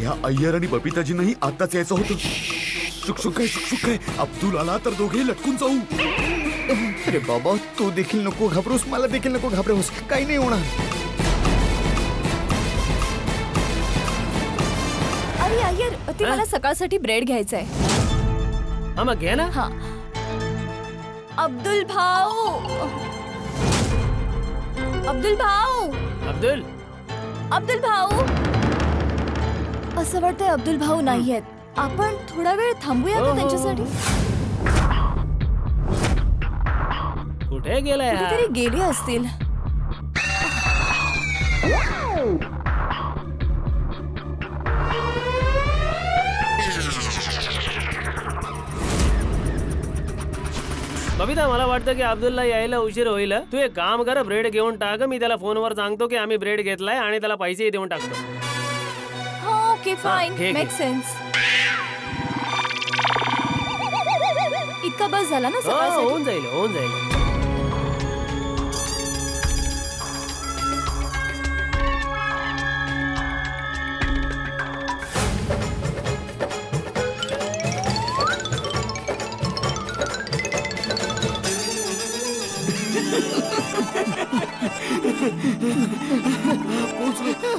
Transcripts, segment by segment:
या अय्यर आणि बबिताजींनाही आताच यायचं होतं. शुकशुक काय अब्दुल आला तर दोघे लटकून जाऊ. अरे बाबा, तू देखील नको घाबरूस, मला देखील नको घाबरूस, काही नाही होणार. अरे अय्यर, ते मला सकाळसाठी ब्रेड घ्यायचंय. हा मग घे ना. हा. अब्दुल भाऊ, अब्दुल भाऊ, अब्दुल भाऊ. असं वाटतंय अब्दुल भाऊ नाहीयेत. आपण थोडा वेळ थांबूया का त्यांच्यासाठी? कुठे गेलाय? कुठेतरी गेले असतील. बबिता, मला वाटतं की अब्दुलला यायला उशीर होईल. तू एक काम कर, ब्रेड घेऊन टाक. मी त्याला फोनवर सांगतो की आम्ही ब्रेड घेतलाय आणि त्याला पैसेही देऊन टाकतो. Okay fine, make sense. इतका बस झाला ना सकाळसाठी? होऊन जाईल.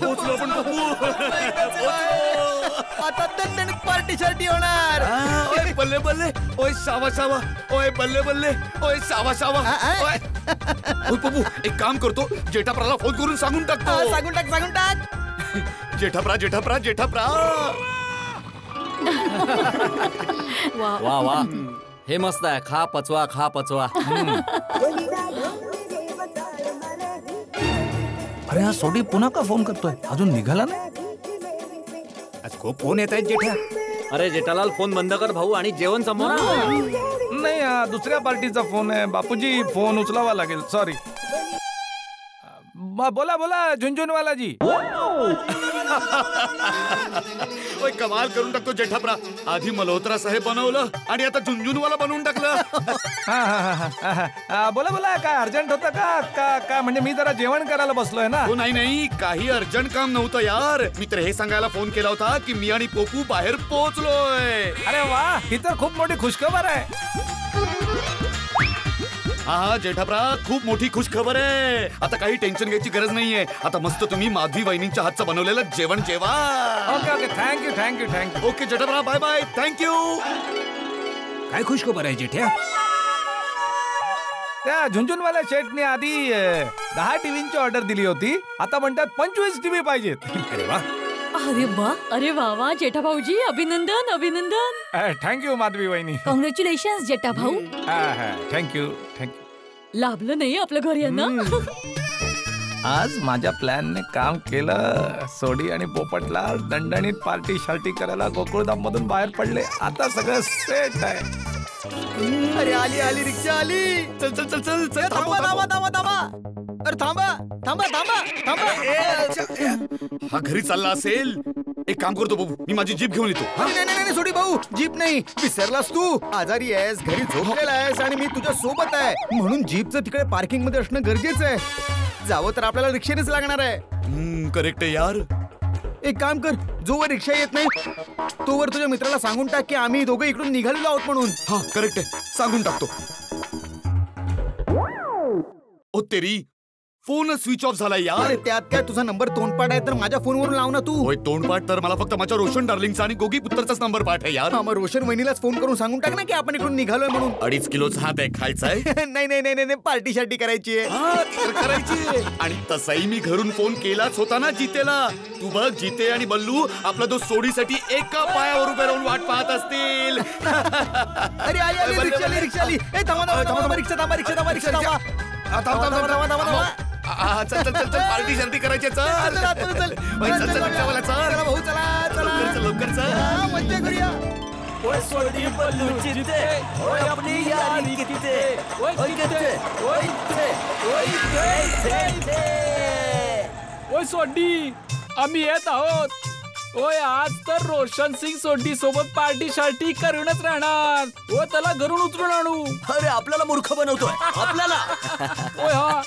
पोचलो आपण आता दणदणीत पार्टी शर्टी होणार. ओय बल्ले बल्ले, ओय सावा सावा, ओय बल्ले बल्ले, ओय सावा सावा. ओय पप्पू, एक काम करतो, जेठाप्राला फोन करून सांगून टाकतो. सांगून टाक. जेठाप्रा. वा वा, हे मस्त आहे. खा पचवा. अरे हा सोडी पुन्हा का फोन करतोय? अजून निघाला नाही. आज खूप फोन येत आहेत जेठा. अरे जेठालाल, फोन बंद कर भाऊ आणि जेवण समोर. नाही, हा दुसऱ्या पार्टीचा फोन आहे. बापूजी, फोन उचलावा लागेल. सॉरी. बोला झुंझुनवालाजी. ओय कमाल करून टाकतो जेठाप्रा. आधी मल्होत्रा साहेब बनवलं आणि आता झुंझुनवाला बनवून टाकलं. बोला काय अर्जंट होतं का म्हणजे मी जरा जेवण करायला बसलोय ना. हो नाही, काही अर्जंट काम नव्हतं यार. मी तर हे सांगायला फोन केला होता की मी आणि पोपू बाहेर पोहोचलोय. अरे वा, ही तर खूप मोठी खुशखबर आहे. हा जेठाप्रा, खूप मोठी खुशखबर आहे. आता काही टेन्शन घ्यायची गरज नाहीये. आता मस्त तुम्ही माधवी वहिनींच्या हातचं बनवलेलं जेवण जेवा. Okay, thank you. ओके जेठाप्रा, बाय. थँक्यू. काय खुशखबर आहे जेठ्या? त्या झुंझुनवाल्या शेठने आधी 10 टीव्हींची ऑर्डर दिली होती. आता म्हणतात 25 टीव्ही पाहिजेत. अरे वा जेठा भाऊजी, अभिनंदन. थँक्यू माधवी वहिनी. कॉंग्रॅच्युलेशन्स जेठा भाऊ. थँक्यू. लाभलं नाही आपलं घर यांना. आज माझ्या प्लॅनने काम केलं. सोडी आणि पोपटला दणदणीत पार्टी शार्टी करायला गोकुळधाम मधून बाहेर पडले. आता सगळं सेट आहे. अरे आली रिक्षा आली. चल. थांबा. अरे थांबा. हा घरी चालला असेल. एक काम करतो बाबू, मी माझी जीप घेऊन येतो. नाही सोडी भाऊ, जीप नाही. विसरलास तू. आजारी आहेस, घरी झोपलेला आहेस आणि मी तुझ्या सोबत आहे. म्हणून जीपचं तिकडे पार्किंग मध्ये असणं गरजेचं आहे. जावं तर आपल्याला रिक्षेनेच लागणार आहे. करेक्ट आहे यार. एक काम कर, जोवर रिक्षा येत नाही तोवर तुझ्या मित्राला सांगून टाक की आम्ही दोघं इकडून निघालेलो आहोत म्हणून. हा करेक्ट आहे, सांगून टाकतो. ओ तेरी, फोन स्विच ऑफ झाला यार. अरे त्यात काय, तुझा नंबर तोंडपाठ आहे तर माझ्या फोनवरून लाव ना तू. होय तोंडपाठ तर मला फक्त माझ्या रोशन डार्लिंगचा आणि गोगी पुत्रचाच नंबर पाठ आहे यार. मग रोशन वहिनीलाच फोन करून सांगून टाक ना की आपण इकडून निघालोय म्हणून. 2.5 किलोचा हात आहे, खायचा आहे. नाही पार्टी शार्टी करायची आहे. करायची. आणि तसाही मी घरून फोन केलाच होता ना जितेला. तू बघ, जिते आणि बल्लू आपला तो सोडीसाठी एका पायावर उभे राहून वाट पाहत असतील. अरे आली रिक्षा आली. थांबा रिक्षा. चल पार्टी शार्टी करायची. चल भाऊ, चला लवकर चल. मज्जा करूया. ओय सोडी, आम्ही येत आहोत. ओय आज तर रोशन सिंग सोडी सोबत पार्टी शार्टी करूनच राहणार. ओ त्याला घरून उचलून आणू. अरे आपल्याला मूर्ख बनवतोय आपल्याला. ओय हा,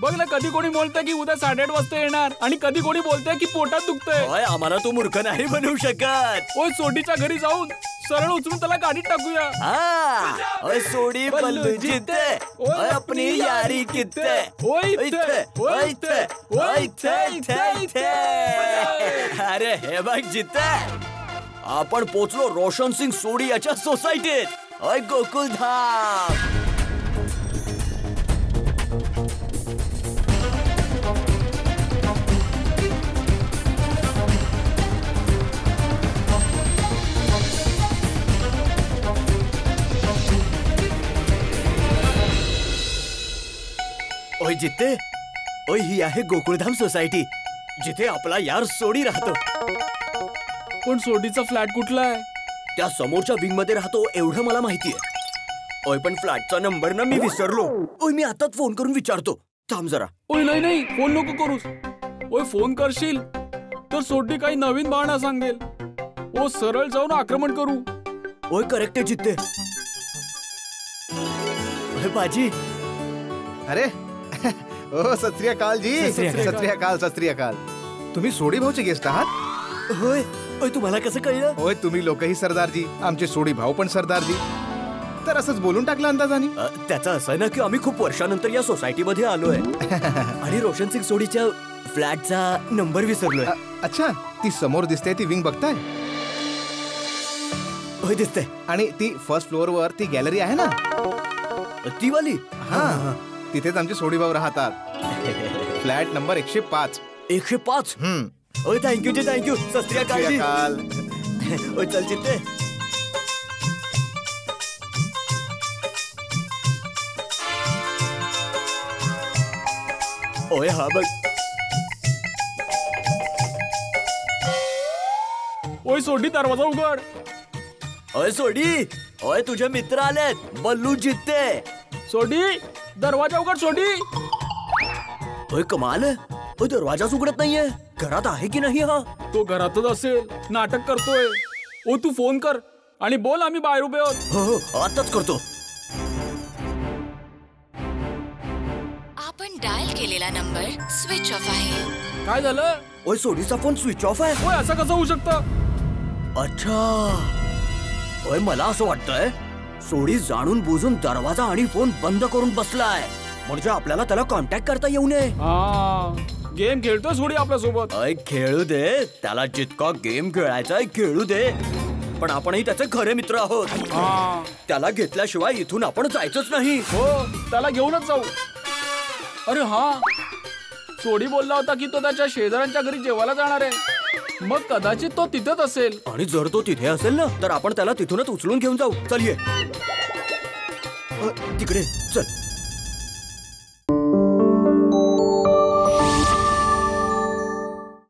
बघ ना, कधी कोणी बोलतंय की उद्या 8:30 वाजता येणार आणि कधी कोणी बोलतंय की पोटात दुखतंय. आम्हाला तू मूर्ख नाही बनवू शकत. ओय सोडीच्या घरी जाऊन सरळ उचलून त्याला गाडीत टाकूया. सोडी बल्लू जिते अपनी यारी किते. अरे हे बघ जिते, आपण पोचलो रोशन सिंग सोडी याच्या सोसायटीत. गोकुळधाम. ओय जिते, ओय ही आहे गोकुळधाम सोसायटी, जिथे आपला यार सोडी राहतो. पण सोडीचा फ्लॅट कुठला आहे? त्या समोरच्या विंग मध्ये राहतो एवढं मला माहितीये. ओय पण फ्लॅटचा नंबर ना मी विसरलो. ओय मी आताच फोन करून विचारतो. थांब जरा. ओय नाही, फोन नको करूस. ओय फोन करशील तर सोडी काही नवीन बहाणा सांगेल. ओ सरळ जाऊन आक्रमण करू. ओय करेक्ट आहे जिते. ओय बाजी. अरे ओ सत श्री अकाल जी. सत श्री अकाल, सत श्री अकाल. तुम्ही सोडी भाऊचे गेस्ट आहात? होय. ओय तुम्हाला कसं कळलं? होय, तुम्ही लोकही सरदारजी, आमचे सोडी भाऊ पण सरदारजी. तर असंच बोलून टाकलं अंदाजाने. त्याचं असं आहे ना की आम्ही खूप वर्षानंतर या सोसायटी मध्ये आलोय आणि रोशन सिंग सोडीच्या फ्लॅटचा नंबर विसरलोय. अच्छा, ती समोर दिसते ती विंग बघताय? होय दिसते. आणि ती फर्स्ट फ्लोअर वर ती गॅलरी आहे ना, ती वाली? हा, तिथेच आमचे सोडी भाऊ राहतात. Flat number 105. 105? ओय थँक्यू जी, थँक्यू. सत श्री अकाल. ओय चल जिते. ओय हा बघ. ओय सोडी दरवाजा उघड. ओय सोडी, ओय तुझे मित्र आलेत, बल्लू जिते. सोडी दरवाजा उघड. सोडी. ओय कमाल आहे. ओय दरवाजाच उघडत नाहीये. घरात आहे की नाही हा? तो घरातच असेल, नाटक करतोय. ओ तू फोन कर आणि बोल आम्ही बाहेर उभे आहोत. हो आताच करतो. आपण डायल केलेला नंबर स्विच ऑफ आहे. काय झालं? ओय सोडीचा फोन स्विच ऑफ आहे. ओय असं कसं होऊ शकतं? अच्छा. ओय मला असं वाटतंय सोडी जाणून बुजून दरवाजा आणि फोन बंद करून बसलाय, म्हणजे आपल्याला त्याला कॉन्टॅक्ट करता येऊ नये. गेम खेळतोय सोडी आपल्या सोबत. अय खेळू दे, त्याला जितका गेम खेळायचा खेळू दे, पण आपणही त्याचे खरे मित्र आहोत. त्याला घेतल्याशिवाय इथून आपण जायचंच नाही. हो, त्याला घेऊनच जाऊ. अरे हा, सोडी बोलला होता की तो त्याच्या शेजाऱ्यांच्या घरी जेवायला जाणार आहे. मग कदाचित तो तिथेच असेल. आणि जर तो तिथे असेल ना तर आपण त्याला तिथूनच उचलून घेऊन जाऊ. चल ये तिकडे चल.